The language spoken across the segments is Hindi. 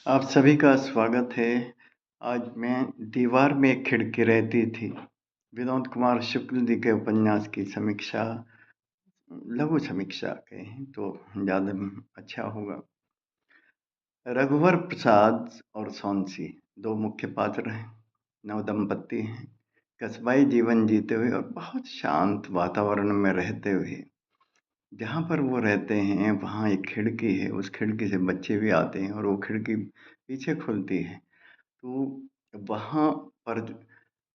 आप सभी का स्वागत है। आज मैं दीवार में एक खिड़की रहती थी, विनोद कुमार शुक्ल जी के उपन्यास की समीक्षा, लघु समीक्षा कहें तो ज़्यादा अच्छा होगा। रघुवर प्रसाद और सोनसी दो मुख्य पात्र हैं, नवदंपति हैं, कस्बाई जीवन जीते हुए और बहुत शांत वातावरण में रहते हुए। जहाँ पर वो रहते हैं वहाँ एक खिड़की है, उस खिड़की से बच्चे भी आते हैं और वो खिड़की पीछे खुलती है। तो वहाँ पर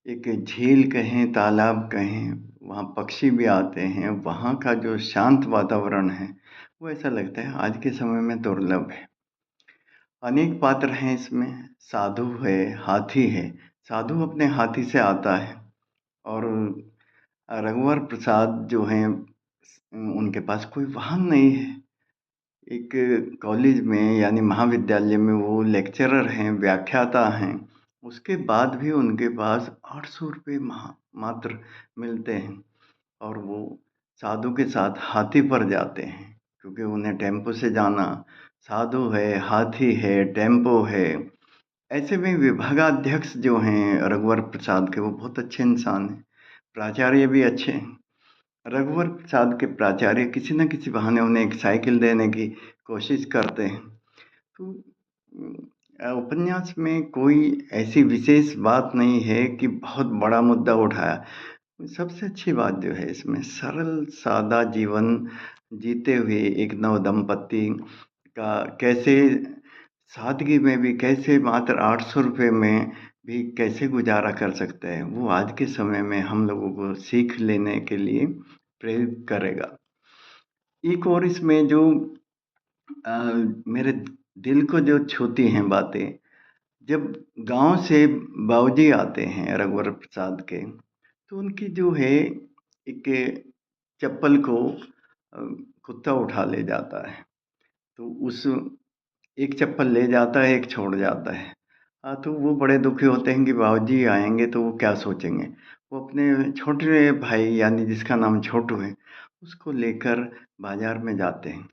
एक झील कहें, तालाब कहें, वहाँ पक्षी भी आते हैं। वहाँ का जो शांत वातावरण है, वो ऐसा लगता है आज के समय में दुर्लभ है। अनेक पात्र हैं इसमें, साधु है, हाथी है। साधु अपने हाथी से आता है और रघुवर प्रसाद जो हैं, उनके पास कोई वाहन नहीं है। एक कॉलेज में यानी महाविद्यालय में वो लेक्चरर हैं, व्याख्याता हैं। उसके बाद भी उनके पास 800 रुपये मात्र मिलते हैं और वो साधु के साथ हाथी पर जाते हैं, क्योंकि उन्हें टेम्पो से जाना, साधु है, हाथी है, टेम्पो है। ऐसे में विभागाध्यक्ष जो हैं रघुवर प्रसाद के, वो बहुत अच्छे इंसान हैं, प्राचार्य भी अच्छे हैं। रघुवर प्रसाद के प्राचार्य किसी न किसी बहाने उन्हें एक साइकिल देने की कोशिश करते हैं। तो उपन्यास में कोई ऐसी विशेष बात नहीं है कि बहुत बड़ा मुद्दा उठाया। सबसे अच्छी बात जो है इसमें, सरल सादा जीवन जीते हुए एक नवदंपति का कैसे सादगी में भी कैसे मात्र 800 रुपये में भी कैसे गुजारा कर सकते हैं, वो आज के समय में हम लोगों को सीख लेने के लिए प्रेरित करेगा। एक और इसमें जो अ, मेरे दिल को जो छूती हैं बातें, जब गांव से बाबूजी आते हैं रघुवर प्रसाद के, तो उनकी जो है एक चप्पल को अ, कुत्ता उठा ले जाता है। तो उस एक चप्पल ले जाता है, एक छोड़ जाता है। हाँ, तो वो बड़े दुखी होते हैं कि बाबूजी आएंगे तो वो क्या सोचेंगे। वो अपने छोटे भाई यानी जिसका नाम छोटू है, उसको लेकर बाजार में जाते हैं।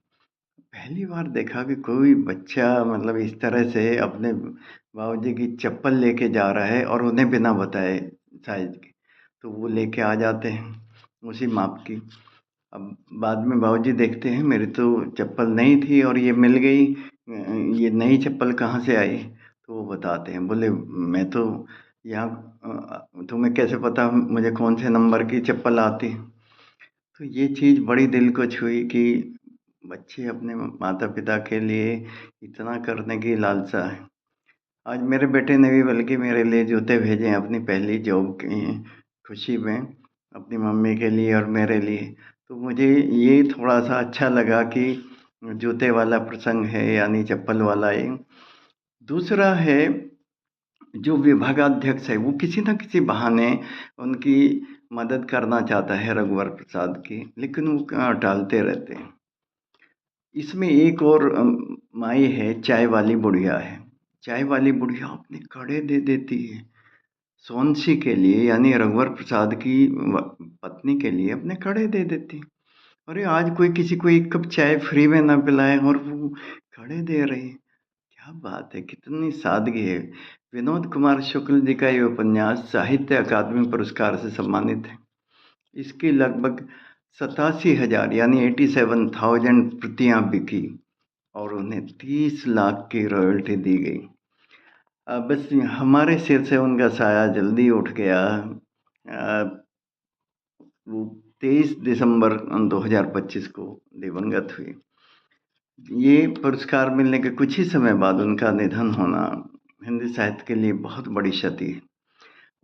पहली बार देखा कि कोई बच्चा मतलब इस तरह से अपने बाबूजी की चप्पल लेके जा रहा है और उन्हें बिना बताए साइज की। तो वो लेके आ जाते हैं उसी माप की। अब बाद में बाबूजी देखते हैं मेरी तो चप्पल नहीं थी और ये मिल गई, ये नई चप्पल कहाँ से आई। तो वो बताते हैं, बोले मैं तो यहाँ तुम्हें कैसे पता मुझे कौन से नंबर की चप्पल आती। तो ये चीज़ बड़ी दिल को छुई कि बच्चे अपने माता-पिता के लिए इतना करने की लालसा है। आज मेरे बेटे ने भी बल्कि मेरे लिए जूते भेजे हैं अपनी पहली जॉब की खुशी में, अपनी मम्मी के लिए और मेरे लिए। तो मुझे ये थोड़ा-सा अच्छा लगा कि जूते वाला प्रसंग है यानी चप्पल वाला ये। दूसरा है, जो विभागाध्यक्ष है वो किसी न किसी बहाने उनकी मदद करना चाहता है रघुवर प्रसाद की, लेकिन वो टालते रहते हैं। इसमें एक और माई है, चाय वाली बुढ़िया है। चाय वाली बुढ़िया अपने कड़े दे देती है सोनसी के लिए, यानी रघुवर प्रसाद की पत्नी के लिए अपने कड़े दे देती है। अरे आज कोई किसी को एक कप चाय फ्री में ना पिलाए और वो कड़े दे रही है। क्या बात है, कितनी सादगी है। विनोद कुमार शुक्ल जी का ये उपन्यास साहित्य अकादमी पुरस्कार से सम्मानित है। इसकी लगभग 87,000 यानी 87,000 प्रतियां बिकी और उन्हें 30 लाख की रॉयल्टी दी गई। बस हमारे सिर से उनका साया जल्दी उठ गया। वो 23 दिसंबर 2025 को दिवंगत हुई। ये पुरस्कार मिलने के कुछ ही समय बाद उनका निधन होना हिंदी साहित्य के लिए बहुत बड़ी क्षति है।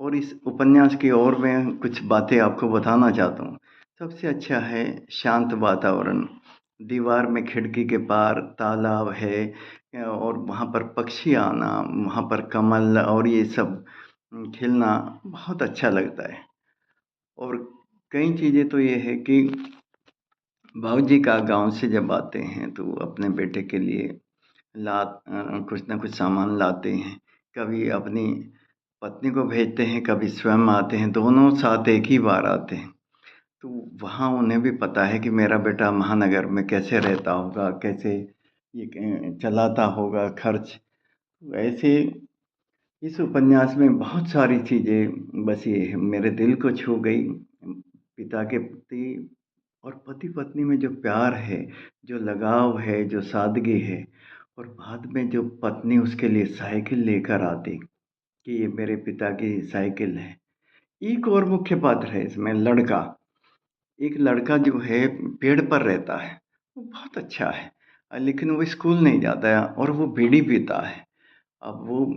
और इस उपन्यास की और मैं कुछ बातें आपको बताना चाहता हूँ। सबसे अच्छा है शांत वातावरण, दीवार में खिड़की के पार तालाब है और वहाँ पर पक्षी आना, वहाँ पर कमल और ये सब खिलना बहुत अच्छा लगता है। और कई चीज़ें तो ये है कि बाबूजी का गाँव से जब आते हैं तो अपने बेटे के लिए कुछ ना कुछ सामान लाते हैं। कभी अपनी पत्नी को भेजते हैं, कभी स्वयं आते हैं, दोनों साथ एक ही बार आते हैं। तो वहाँ उन्हें भी पता है कि मेरा बेटा महानगर में कैसे रहता होगा, कैसे ये चलाता होगा खर्च। वैसे इस उपन्यास में बहुत सारी चीज़ें बसी हैं, मेरे दिल को छू गई। पिता के प्रति और पति-पत्नी में जो प्यार है, जो लगाव है, जो सादगी है और बाद में जो पत्नी उसके लिए साइकिल लेकर आती कि ये मेरे पिता की साइकिल है। एक और मुख्य पात्र है इसमें लड़का। एक लड़का जो है पेड़ पर रहता है, वो बहुत अच्छा है लेकिन वो स्कूल नहीं जाता है और वो बीड़ी पीता है। अब वो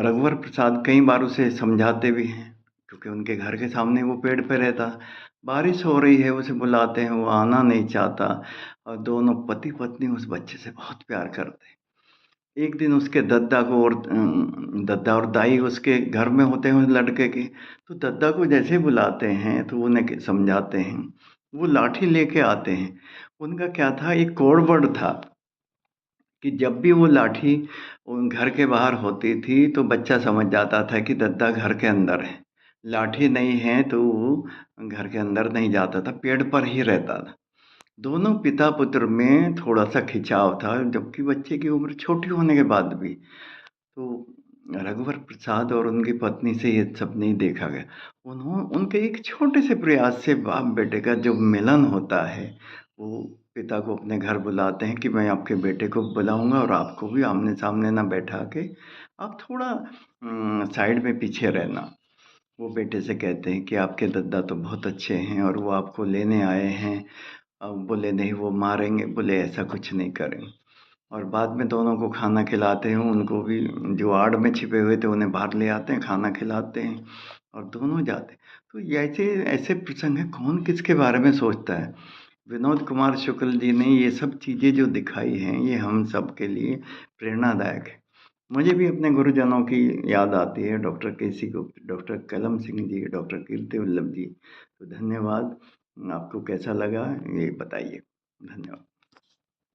रघुवर प्रसाद कई बार उसे समझाते भी हैं, क्योंकि उनके घर के सामने वो पेड़ पे रहता। बारिश हो रही है, उसे बुलाते हैं, वो आना नहीं चाहता और दोनों पति-पत्नी उस बच्चे से बहुत प्यार करते हैं। एक दिन उसके दद्दा और दाई उसके घर में होते हैं उस लड़के के, तो दद्दा को जैसे बुलाते हैं, तो उन्हें समझाते हैं। वो लाठी लेके आते हैं। उनका क्या था, एक कोड वर्ड था कि जब भी वो लाठी उन घर के बाहर होती थी, तो बच्चा समझ जाता था कि दद्दा घर के अंदर है। लाठी नहीं है, तो वो घर के अंदर नहीं जाता था, पेड़ पर ही रहता था। दोनों पिता-पुत्र में थोड़ा-सा खिंचाव था, जबकि बच्चे की उम्र छोटी होने के बाद भी। तो रघुवर प्रसाद और उनकी पत्नी से ये सब नहीं देखा गया। उनके एक छोटे से प्रयास से बाप-बेटे का जो मिलन होता है, वो पिता को अपने घर बुलाते हैं कि मैं आपके बेटे को बुलाऊँगा और आपको भी आमने-सामने ना बैठा के आप थोड़ा साइड में पीछे रहना। वो बेटे से कहते हैं कि आपके दद्दा तो बहुत अच्छे हैं और वो आपको लेने आए हैं। बोले नहीं वो मारेंगे, बोले ऐसा कुछ नहीं करेंगे। और बाद में दोनों को खाना खिलाते हैं, उनको भी जो आड़ में छिपे हुए थे उन्हें बाहर ले आते हैं, खाना खिलाते हैं और दोनों जाते हैं। तो ये ऐसे ऐसे प्रसंग हैं, कौन किसके बारे में सोचता है? विनोद कुमार शुक्ल जी ने ये सब चीज़ें जो दिखाई हैं, ये हम सब के लिए प्रेरणादायक है। मुझे भी अपने गुरुजनों की याद आती है, डॉक्टर केसी गुप्त, डॉक्टर कलम सिंह जी, डॉक्टर कीर्ति वल्लभ जी। तो धन्यवाद। आपको कैसा लगा ये बताइए? धन्यवाद।